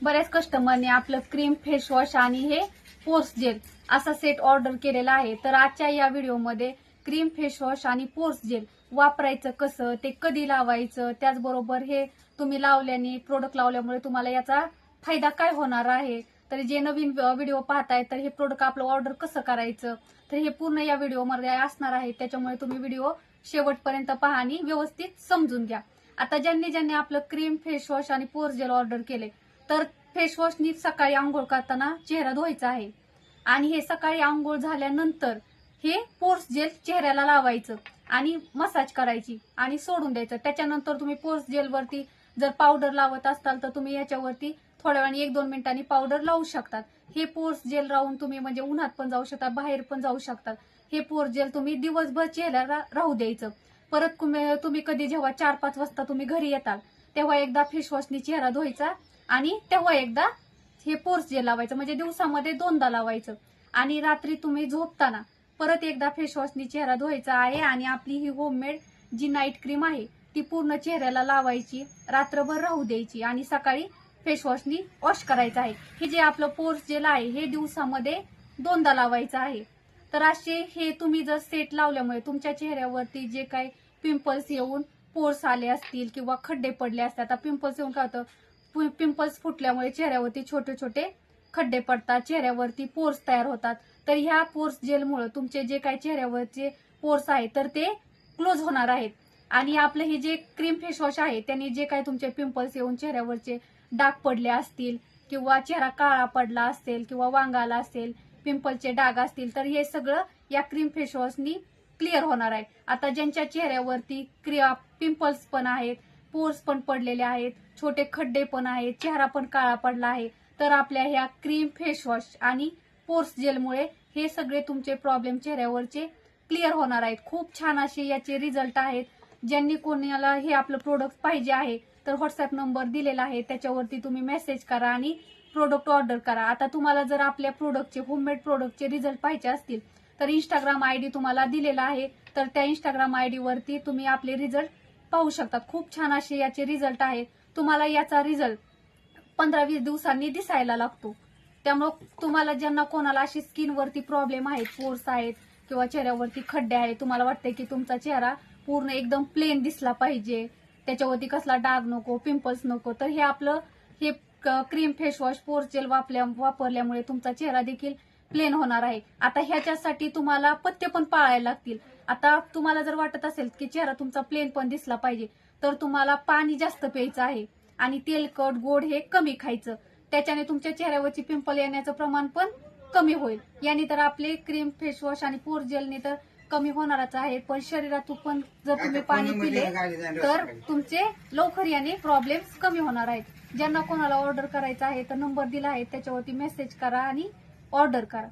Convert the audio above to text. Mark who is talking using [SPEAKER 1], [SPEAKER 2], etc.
[SPEAKER 1] बऱ्याच कस्टमरने आपलं cream face wash आणि हे पोर्स जेल असा सेट ऑर्डर केलेला आहे. तर आजच्या या व्हिडिओमध्ये क्रीम फेस वॉश आणि पोर्स जेल वापरायचं कसं, ते कधी लावायचं, त्याचबरोबर हे तुम्ही लावल्याने प्रोडक्ट लावल्यामुळे तुम्हाला याचा फायदा काय होणार आहे, तर जे नवीन व्हिडिओ पाहताय तर हे प्रोडक्ट आपलं ऑर्डर कसं करायचं, तर हे पूर्ण या व्हिडिओमध्ये असणार आहे. त्याच्यामुळे तुम्ही व्हिडिओ शेवटपर्यंत पहा आणि व्यवस्थित समजून घ्या. आता ज्यांनी आपलं क्रीम फेस वॉश आणि पोर्स जेल ऑर्डर केले तर फेस वॉशनी सकाळी आंघोळ करताना चेहरा धुवायचा आहे आणि हे सकाळी आंघोळ झाल्यानंतर हे पोर्स जेल चेहऱ्याला लावायचं आणि मसाज करायची आणि सोडून द्यायचं. त्याच्यानंतर तुम्ही पोर्स जेल वरती जर पावडर लावत असाल तर तुम्ही याच्यावरती थोड्या वेळाने 1-2 मिनिटांनी पावडर लावू शकतात. हे पोर्स जेल राहून तुम्ही म्हणजे उन्हात पण जाऊ शकता, बाहेर पण जाऊ शकतात. हे पोर्स जेल तुम्ही दिवसभर चेहऱ्याला राहू द्यायचं. परत तुम्ही कधी जेव्हा 4-5 वाजता तुम्ही घरी येताल तेव्हा एकदा फेस वॉशनी चेहरा धुवायचा आणि तेव्हा एकदा हे पोर्स जेल लावायचं, म्हणजे दिवसामध्ये 2दा लावायचं. आणि रात्री तुम्ही झोपताना परत एकदा फेस वॉशनी चेहरा धुवायचा आहे आणि आपली ही होममेड जी नाईट क्रीम आहे ती पूर्ण चेहऱ्याला लावायची, रात्रभर राहू द्यायची आणि सकाळी फेस वॉशनी वॉश करायचं आहे. हे जे आपलं पोर्स जेल आहे हे दिवसामध्ये 2दा लावायचं आहे. तर असे हे तुम्ही जर सेट लावल्यामुळे तुमच्या चेहऱ्यावरती जे काही पिंपल्स येऊन पोर्स आले असतील किंवा खड्डे पडले असतात, आता पिंपल्स येऊन काय होतं, पिंपल्स फुटल्यामुळे चेहऱ्यावरती छोटे छोटे खड्डे पडतात, चेहऱ्यावरती पोर्स तयार होतात. तर ह्या पोर्स जेलमुळे तुमचे जे काही चेहऱ्यावरचे पोर्स आहेत तर ते क्लोज होणार आहेत. आणि आपलं हे जे क्रीम फेस वॉश आहे त्यांनी जे काही तुमचे पिंपल्स येऊन चेहऱ्यावरचे डाग पडले असतील किंवा चेहरा काळा पडला असेल किंवा वांग आला असेल, पिंपलचे डाग असतील, तर हे सगळं या क्रीम फेस वॉशनी क्लिअर होणार आहे. आता ज्यांच्या चेहऱ्यावरती पिंपल्स पण आहेत, पोर्स पण पडलेले आहेत, छोटे खड्डे पण आहेत, चेहरा पण काळा पडला आहे, तर आपल्या ह्या क्रीम फेस वॉश आणि पोर्स जेलमुळे हे सगळे तुमचे प्रॉब्लेम चेहऱ्यावरचे क्लिअर होणार आहेत. खूप छान असे याचे रिझल्ट आहेत. ज्यांनी कोणाला हे आपलं प्रोडक्ट पाहिजे आहे तर व्हॉट्सअप नंबर दिलेला आहे, त्याच्यावरती तुम्ही मेसेज करा आणि प्रोडक्ट ऑर्डर करा. आता तुम्हाला जर आपल्या प्रोडक्टचे होममेड प्रोडक्टचे रिझल्ट पाहिजे असतील तर इंस्टाग्राम आयडी तुम्हाला दिलेला आहे, तर त्या इंस्टाग्राम आयडी वरती तुम्ही आपले रिझल्ट पाहू शकता. खूप छान असे याचे रिझल्ट आहेत. तुम्हाला याचा रिझल्ट 15-20 दिवसांनी दिसायला लागतो. त्यामुळे तुम्हाला ज्यांना कोणाला अशी स्किनवरती प्रॉब्लेम आहेत, पोर्स आहेत किंवा चेहऱ्यावरती खड्डे आहेत, तुम्हाला वाटतंय की तुमचा चेहरा पूर्ण एकदम प्लेन दिसला पाहिजे, त्याच्यावरती कसला डाग नको, पिंपल्स नको, तर हे आपलं हे cream face wash pores gel वापरल्यामुळे तुमचा चेहरा देखील प्लेन होणार आहे. आता ह्याच्यासाठी तुम्हाला पथ्य पण पाळायला लागतील. आता तुम्हाला जर वाटत असेल की चेहरा तुमचा प्लेन पण दिसला पाहिजे तर तुम्हाला पाणी जास्त प्यायचं आहे आणि तेलकट गोड हे कमी खायचं. त्याच्याने तुमच्या चेहऱ्यावरची पिंपल येण्याचं प्रमाण पण कमी होईल. याने तर आपले क्रीम फेस वॉश आणि पोर्स जेलने तर कमी होणारच आहे, पण शरीरातून पण जर तुम्ही पाणी पिले तर तुमचे लवकर याने प्रॉब्लेम्स कमी होणार आहेत. ज्यांना कोणाला ऑर्डर करायचं आहे तर नंबर दिला आहे त्याच्यावरती मेसेज करा आणि ऑर्डर करा.